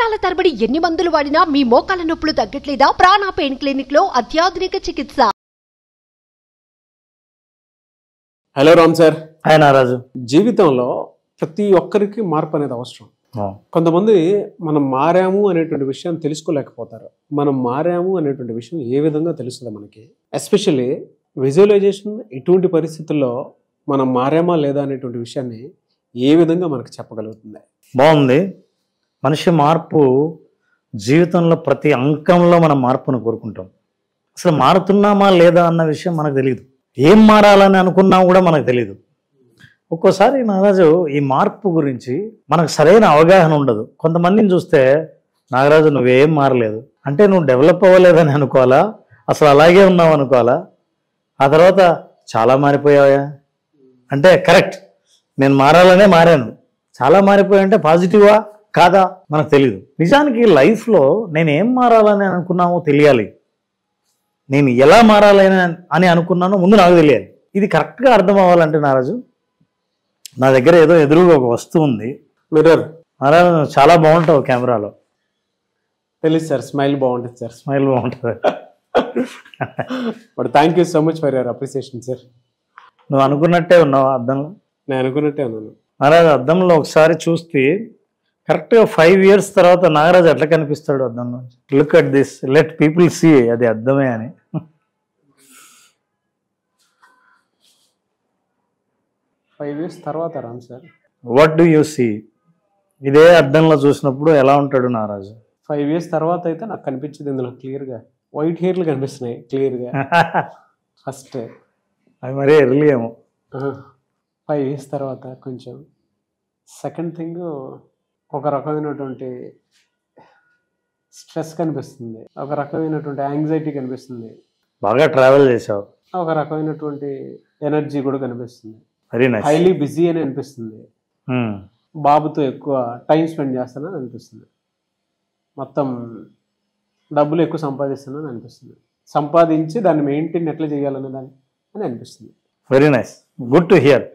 సంవత్సరాల తరబడి ఎన్ని మందులు వాడినా మీ మోకాల నొప్పులు తగ్గట్లేదా? ప్రాణ పెయిన్ క్లినిక్ లో అత్యాధునిక చికిత్స. Hello Ram sir. హాయ్ నారాజు. జీవితంలో ప్రతి ఒక్కరికి మార్పు అనేది అవసరం. కొంతమంది మనం మారాము అనేటువంటి విషయం తెలుసుకోలేకపోతారు. మనం మారాము అనేటువంటి విషయం ఏ విధంగా తెలుస్తుంది మనకి? ఎస్పెషల్లీ విజువలైజేషన్ ఇటువంటి పరిస్థితుల్లో మనం మారామా లేదా అనేటువంటి విషయాన్ని ఏ విధంగా మనకు చెప్పగలుగుతుంది? బాగుంది. మనిషి మార్పు జీవితంలో ప్రతి అంకంలో మనం మార్పును కోరుకుంటాం. అసలు మారుతున్నామా లేదా అన్న విషయం మనకు తెలియదు. ఏం మారాలని అనుకున్నా కూడా మనకు తెలియదు. ఒక్కోసారి నాగరాజు ఈ మార్పు గురించి మనకు సరైన అవగాహన ఉండదు. కొంతమందిని చూస్తే నాగరాజు నువ్వేం మారలేదు అంటే నువ్వు డెవలప్ అవ్వలేదని అనుకోవాలా, అసలు అలాగే ఉన్నావు అనుకోవాలా, ఆ తర్వాత చాలా మారిపోయావా అంటే కరెక్ట్ నేను మారాలనే మారాను, చాలా మారిపోయా అంటే పాజిటివా కాదా మనకు తెలియదు. నిజానికి లైఫ్లో నేను ఏం మారాలని అనుకున్నామో తెలియాలి, నేను ఎలా మారాలని అని అనుకున్నానో ముందు నాకు తెలియాలి. ఇది కరెక్ట్గా అర్థం అవ్వాలంటే నారాజు నా దగ్గర ఏదో ఎదురుగా ఒక వస్తువు ఉంది, మిర్రర్. నారాజు చాలా బాగుంటావు కెమెరాలో. తెలుసు సార్, స్మైల్ బాగుంటుంది సార్. స్మైల్ బాగుంటుంది. But thank you so much for your appreciation sir. నువ్వు అనుకున్నట్టే ఉన్నావు అద్దంలో? నేను అనుకున్నట్టే ఉన్నాను. నారాజు అద్దంలో ఒకసారి చూస్తే కరెక్ట్గా 5 years తర్వాత నాగరాజు ఎట్లా కనిపిస్తాడు అద్దంలో? Look at this, let people see అది అద్దమే అని. 5 years తర్వాత Ram sir. What do you see? ఇదే అద్దంలో చూసినప్పుడు ఎలా ఉంటాడు నారాజు? 5 years తర్వాత అయితే నాకు కనిపించింది ఇందులో క్లియర్గా వైట్ హెయిర్లు కనిపిస్తున్నాయి క్లియర్గా. ఫస్ట్ అది మరీ ఎర్లీ ఏమో. 5 years తర్వాత కొంచెం. సెకండ్ థింగ్ ఒక రకమైనటువంటి స్ట్రెస్ కనిపిస్తుంది, ఒక రకమైనటువంటి యాంగ్జైటీ కనిపిస్తుంది, బాగా ట్రావెల్ చేసావు, ఒక రకమైనటువంటి ఎనర్జీ కూడా కనిపిస్తుంది. Very nice. హైలీ బిజీ అని అనిపిస్తుంది. బాబుతో ఎక్కువ టైం స్పెండ్ చేస్తానని అనిపిస్తుంది. మొత్తం డబ్బులు ఎక్కువ సంపాదిస్తానని అనిపిస్తుంది. సంపాదించి దాన్ని మెయింటైన్ ఎట్లా చేయాలనే దాన్ని అని అనిపిస్తుంది. Very nice, good to hear.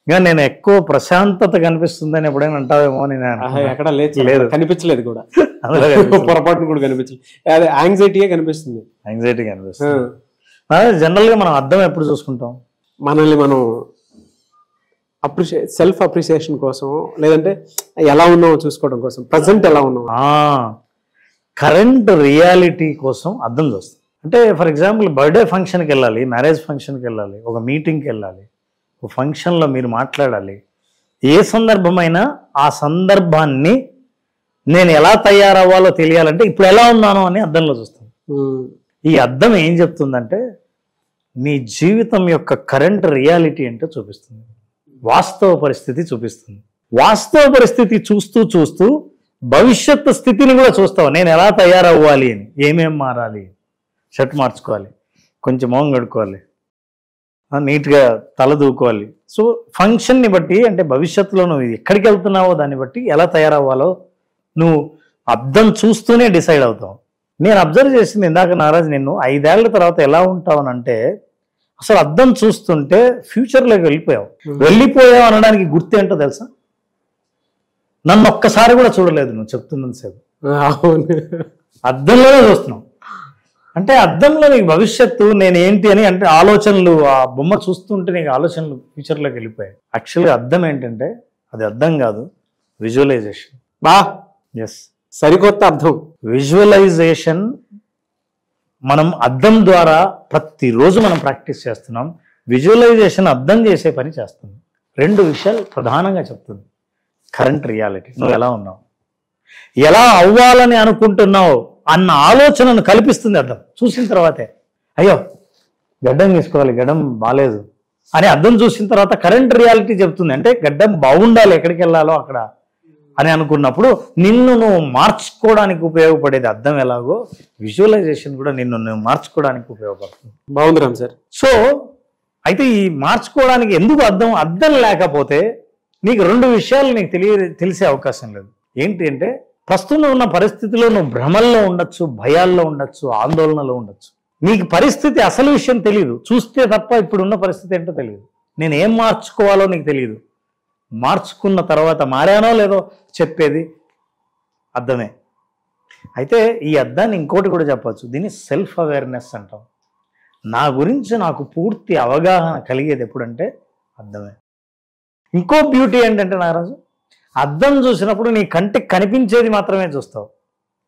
ఇంకా నేను ఎక్కువ ప్రశాంతత కనిపిస్తుందని ఎప్పుడైనా అంటావేమో అని ఎక్కడ లేదు, కనిపించలేదు కూడా. పొరపాటును కూడా కనిపించలేదు. అదే యాంగ్జైటీయే కనిపిస్తుంది. యాంగ్జైటీ కనిపిస్తుంది. జనరల్గా మనం అర్థం ఎప్పుడు చూసుకుంటాం? మనల్ని మనం సెల్ఫ్ అప్రిసియేషన్ కోసం, లేదంటే ఎలా ఉన్నామో చూసుకోవడం కోసం, ప్రజెంట్ ఎలా ఉన్నామో, కరెంట్ రియాలిటీ కోసం అర్థం చూస్తాం. అంటే ఫర్ ఎగ్జాంపుల్ బర్త్డే ఫంక్షన్కి వెళ్ళాలి, మ్యారేజ్ ఫంక్షన్కి వెళ్ళాలి, ఒక మీటింగ్కి వెళ్ళాలి, ఒక ఫంక్షన్లో మీరు మాట్లాడాలి. ఏ సందర్భమైనా ఆ సందర్భాన్ని నేను ఎలా తయారవ్వాలో తెలియాలంటే ఇప్పుడు ఎలా ఉన్నాను అని అద్దంలో చూస్తాను. ఈ అద్దం ఏం చెప్తుందంటే నీ జీవితం యొక్క కరెంట్ రియాలిటీ అంటే చూపిస్తుంది, వాస్తవ పరిస్థితి చూపిస్తుంది. వాస్తవ పరిస్థితి చూస్తూ చూస్తూ భవిష్యత్తు స్థితిని కూడా చూస్తావు. నేను ఎలా తయారవ్వాలి అని, ఏమేం మారాలి, షర్ట్ మార్చుకోవాలి, కొంచెం మొహం కడుక్కోవాలి, నీట్గా తల దూకోవాలి. సో ఫంక్షన్ని బట్టి అంటే భవిష్యత్తులో నువ్వు ఎక్కడికి వెళ్తున్నావో దాన్ని బట్టి ఎలా తయారవ్వాలో నువ్వు అద్దం చూస్తూనే డిసైడ్ అవుతావు. నేను అబ్జర్వ్ చేసింది ఇందాక నారాజు, నిన్ను 5 ఏళ్ల తర్వాత ఎలా ఉంటావు అంటే అసలు అద్దం చూస్తుంటే ఫ్యూచర్లోకి వెళ్ళిపోయావు అనడానికి గుర్తు ఏంటో తెలుసా? నన్ను ఒక్కసారి కూడా చూడలేదు నువ్వు చెప్తున్నంతసేపు. అద్దంలోనే చూస్తున్నావు అంటే అద్దంలో నీకు భవిష్యత్తు నేను ఏంటి అని అంటే ఆలోచనలు, ఆ బొమ్మ చూస్తుంటే నీకు ఆలోచనలు ఫ్యూచర్లోకి వెళ్ళిపోయాయి. యాక్చువల్గా అద్దం ఏంటంటే అది అద్దం కాదు, విజువలైజేషన్. ఎస్, సరికొత్త అర్థం. విజువలైజేషన్ మనం అద్దం ద్వారా ప్రతిరోజు మనం ప్రాక్టీస్ చేస్తున్నాం. విజువలైజేషన్ అర్థం చేసే పని చేస్తుంది. 2 విషయాలు ప్రధానంగా చెప్తుంది. కరెంట్ రియాలిటీ, నువ్వు ఎలా ఉన్నావు, ఎలా అవ్వాలని అనుకుంటున్నావు అన్న ఆలోచనను కల్పిస్తుంది అర్థం. చూసిన తర్వాతే అయ్యో గడ్డం తీసుకోవాలి, గడ్డం బాగాలేదు అని అర్థం చూసిన తర్వాత కరెంట్ రియాలిటీ చెప్తుంది. అంటే గడ్డం బాగుండాలి, ఎక్కడికి వెళ్ళాలో అక్కడ అని అనుకున్నప్పుడు నిన్ను నువ్వు మార్చుకోవడానికి ఉపయోగపడేది అర్థం ఎలాగో విజువలైజేషన్ కూడా నిన్ను నువ్వు మార్చుకోవడానికి ఉపయోగపడుతుంది. బాగుంది రామ్ సార్. సో అయితే ఈ మార్చుకోవడానికి ఎందుకు అర్థం లేకపోతే నీకు 2 విషయాలు నీకు తెలిసే అవకాశం లేదు. ఏంటి అంటే ప్రస్తుతం ఉన్న పరిస్థితిలో నువ్వు భ్రమల్లో ఉండొచ్చు, భయాల్లో ఉండొచ్చు, ఆందోళనలో ఉండొచ్చు. నీకు పరిస్థితి అసలు విషయం తెలియదు, చూస్తే తప్ప ఇప్పుడున్న పరిస్థితి ఏంటో తెలియదు. నేను ఏం మార్చుకోవాలో నీకు తెలియదు. మార్చుకున్న తర్వాత మారానో లేదో చెప్పేది అర్థమే. అయితే ఈ అద్దాన్ని ఇంకోటి కూడా చెప్పచ్చు, దీన్ని సెల్ఫ్ అవేర్నెస్ అంటాం. నా గురించి నాకు పూర్తి అవగాహన కలిగేది ఎప్పుడంటే అద్దమే. ఇంకో బ్యూటీ ఏంటంటే నాగరాజు, అద్దం చూసినప్పుడు నీ కంటికి కనిపించేది మాత్రమే చూస్తావు,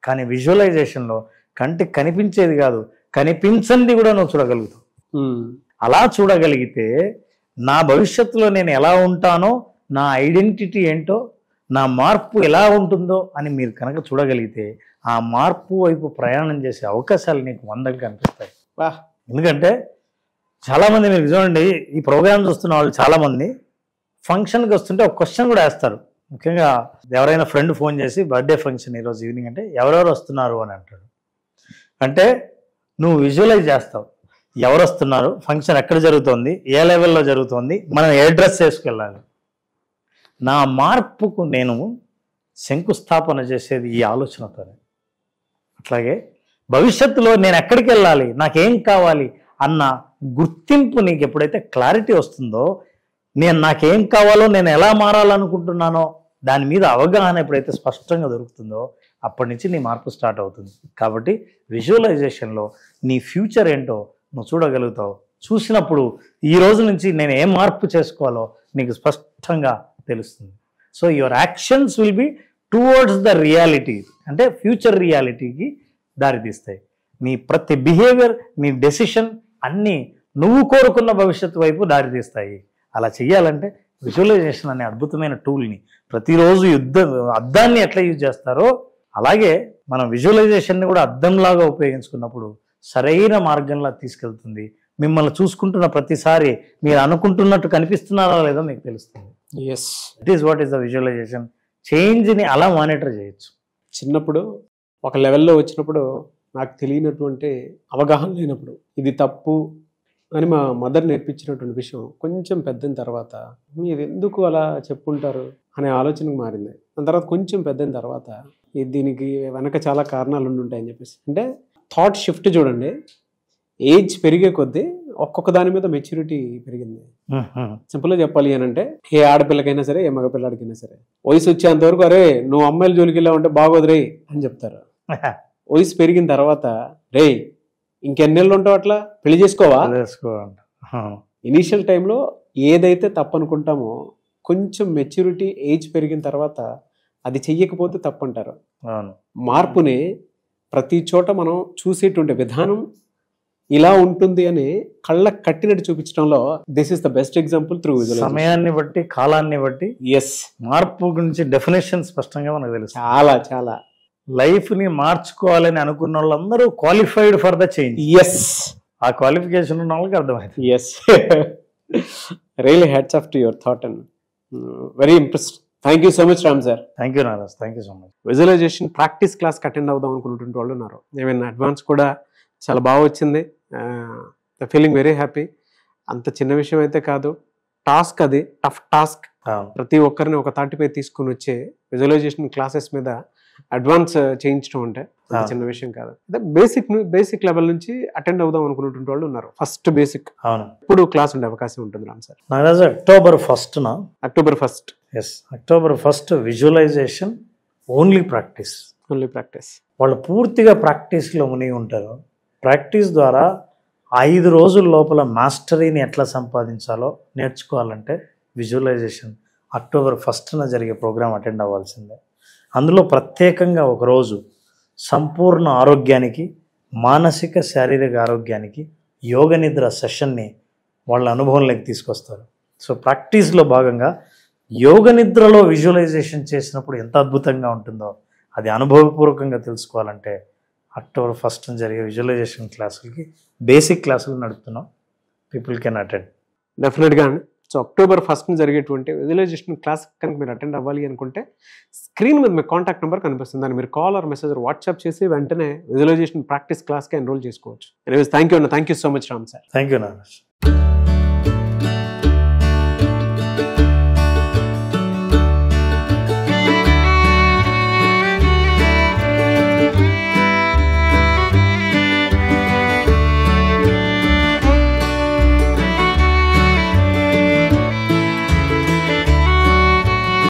కానీ విజువలైజేషన్లో కంటికి కనిపించేది కాదు, కనిపించంది కూడా నువ్వు చూడగలుగుతావు. అలా చూడగలిగితే నా భవిష్యత్తులో నేను ఎలా ఉంటానో, నా ఐడెంటిటీ ఏంటో, నా మార్పు ఎలా ఉంటుందో అని మీరు కనుక చూడగలిగితే ఆ మార్పు వైపు ప్రయాణం చేసే అవకాశాలు నీకు 100కి కనిపిస్తాయి. ఎందుకంటే చాలామంది మీరు చూడండి, ఈ ప్రోగ్రామ్ చూస్తున్న వాళ్ళు చాలామంది ఫంక్షన్కి వస్తుంటే ఒక క్వశ్చన్ కూడా వేస్తారు. ముఖ్యంగా ఎవరైనా ఫ్రెండ్ ఫోన్ చేసి బర్త్డే ఫంక్షన్ ఈరోజు ఈవినింగ్ అంటే ఎవరెవరు వస్తున్నారు అని అంటాడు. అంటే నువ్వు విజువలైజ్ చేస్తావు ఎవరు వస్తున్నారు, ఫంక్షన్ ఎక్కడ జరుగుతుంది, ఏ లెవెల్లో జరుగుతుంది, మనం ఏ డ్రెస్ వేసుకెళ్ళాలి. నా మార్పుకు నేను శంకుస్థాపన చేసేది ఈ ఆలోచనతోనే. అట్లాగే భవిష్యత్తులో నేను ఎక్కడికి వెళ్ళాలి, నాకేం కావాలి అన్న గుర్తింపు నీకు ఎప్పుడైతే క్లారిటీ వస్తుందో, నాకేం కావాలో, నేను ఎలా మారాలనుకుంటున్నానో దాని మీద అవగాహన ఎప్పుడైతే స్పష్టంగా దొరుకుతుందో అప్పటి నుంచి నీ మార్పు స్టార్ట్ అవుతుంది. కాబట్టి విజువలైజేషన్లో నీ ఫ్యూచర్ ఏంటో నువ్వు చూడగలుగుతావు. చూసినప్పుడు ఈ రోజు నుంచి నేను ఏం మార్పు చేసుకోవాలో నీకు స్పష్టంగా తెలుస్తుంది. So your actions will be towards the reality, అంటే ఫ్యూచర్ రియాలిటీకి దారితీస్తాయి. నీ ప్రతి బిహేవియర్, నీ డెసిషన్ అన్నీ నువ్వు కోరుకున్న భవిష్యత్తు వైపు దారితీస్తాయి. అలా చెయ్యాలంటే విజువలైజేషన్ అనే అద్భుతమైన టూల్ని ప్రతిరోజు అద్దాన్ని ఎట్లా యూజ్ చేస్తారో అలాగే మనం విజువలైజేషన్ని కూడా అద్దంలాగా ఉపయోగించుకున్నప్పుడు సరైన మార్గంలో తీసుకెళ్తుంది. మిమ్మల్ని చూసుకుంటున్న ప్రతిసారి మీరు అనుకుంటున్నట్టు కనిపిస్తున్నారా లేదో మీకు తెలుస్తుంది. It is what is the visualisation. చేంజ్ని అలా మానిటర్ చేయొచ్చు. చిన్నప్పుడు ఒక లెవెల్లో వచ్చినప్పుడు నాకు తెలియనటువంటి అవగాహన లేనప్పుడు ఇది తప్పు అని మా మదర్ నేర్పించినటువంటి విషయం కొంచెం పెద్దయిన తర్వాత మీరు ఎందుకు అలా చెప్పుంటారు అనే ఆలోచనకు మారింది. దాని తర్వాత కొంచెం పెద్దయిన తర్వాత దీనికి వెనక చాలా కారణాలు ఉండుంటాయని చెప్పేసి, అంటే థాట్ షిఫ్ట్ చూడండి. ఏజ్ పెరిగే కొద్దీ ఒక్కొక్క దాని మీద మెచ్యూరిటీ పెరిగింది. సింపుల్గా చెప్పాలి అని అంటే ఏ ఆడపిల్లకైనా సరే ఏ మగపిల్లాడికైనా సరే వయసు వచ్చేంత వరకు అరే నువ్వు అమ్మాయిల జోలికి వెళ్ళా ఉంటే బాగోదు రే అని చెప్తారు. వయసు పెరిగిన తర్వాత రే ఇంకెన్నేళ్ళు ఉంటావు అట్లా పెళ్లి చేసుకోవా. ఇనీషియల్ టైంలో ఏదైతే తప్పనుకుంటామో కొంచెం మెచ్యూరిటీ ఏజ్ పెరిగిన తర్వాత అది చెయ్యకపోతే తప్పంటారు. మార్పుని ప్రతి చోట మనం చూసేటువంటి విధానం ఇలా ఉంటుంది అని కళ్ళకు కట్టినట్టు చూపించడంలో this is the best example through సమయాన్ని బట్టి కాలాన్ని బట్టి మార్పు గురించి డెఫినేషన్ స్పష్టంగా మనకు తెలుసు. చాలా చాలా లైఫ్ని మార్చుకోవాలని అనుకున్న వాళ్ళందరూ క్వాలిఫైడ్ ఫర్ ద చేంజ్. ఆ క్వాలిఫికేషన్ ఉన్న వాళ్ళకి అర్థమైంది. Really hats off to your thought and very impressed. Thank you so much Ram sir. Thank you Naraj. Thank you so much. Visualisation practice క్లాస్కి అటెండ్ అవుదాం అనుకున్నటువంటి వాళ్ళు ఉన్నారు. ఏమైనా అడ్వాన్స్ కూడా చాలా బాగా వచ్చింది. Feeling very happy. అంత చిన్న విషయం అయితే కాదు, టాస్క్ అది టఫ్ టాస్క్. ప్రతి ఒక్కరిని ఒక తాటిపై తీసుకుని వచ్చే విజువలైజేషన్ క్లాసెస్ మీద అడ్వాన్స్ చేయించడం అంటే చిన్న విషయం కాదు. అంటే బేసిక్ లెవెల్ నుంచి అటెండ్ అవుదాం అనుకున్నటువంటి వాళ్ళు ఉన్నారు. ఫస్ట్ బేసిక్ ఇప్పుడు క్లాస్ ఉండే అవకాశం ఉంటుంది Ram sir. Naraj October 1st October 1st October 1st visualisation only practice. వాళ్ళు పూర్తిగా ప్రాక్టీస్లో మునిగి ఉంటారు. ప్రాక్టీస్ ద్వారా 5 రోజుల లోపల మాస్టరీని ఎట్లా సంపాదించాలో నేర్చుకోవాలంటే విజువలైజేషన్ అక్టోబర్ 1st జరిగే ప్రోగ్రాం అటెండ్ అవ్వాల్సిందే. అందులో ప్రత్యేకంగా ఒకరోజు సంపూర్ణ ఆరోగ్యానికి, మానసిక శారీరక ఆరోగ్యానికి యోగ నిద్ర సెషన్ని వాళ్ళ అనుభవంలోకి తీసుకొస్తారు. సో ప్రాక్టీస్లో భాగంగా యోగ నిద్రలో విజువలైజేషన్ చేసినప్పుడు ఎంత అద్భుతంగా ఉంటుందో అది అనుభవపూర్వకంగా తెలుసుకోవాలంటే అక్టోబర్ 1st జరిగే విజువలైజేషన్ క్లాసులకి బేసిక్ క్లాసులు నడుపుతున్నాం. పీపుల్ కెన్ అటెండ్ డెఫినెట్గా అండి. సో అక్టోబర్ 1st జరిగేటువంటి విజువలైజేషన్ క్లాస్ కనుక మీరు అటెండ్ అవ్వాలి అనుకుంటే స్క్రీన్ మీద మీ కాంటాక్ట్ నెంబర్ కనిపిస్తుంది. దాన్ని మీరు కాల్ ఆర్ మెసేజ్ వాట్సాప్ చేసి వెంటనే విజువలైజేషన్ ప్రాక్టీస్ క్లాస్కి ఎన్రోల్ చేసుకోవచ్చు. Anyways thank you so much Ram sir. Thank you Naraj.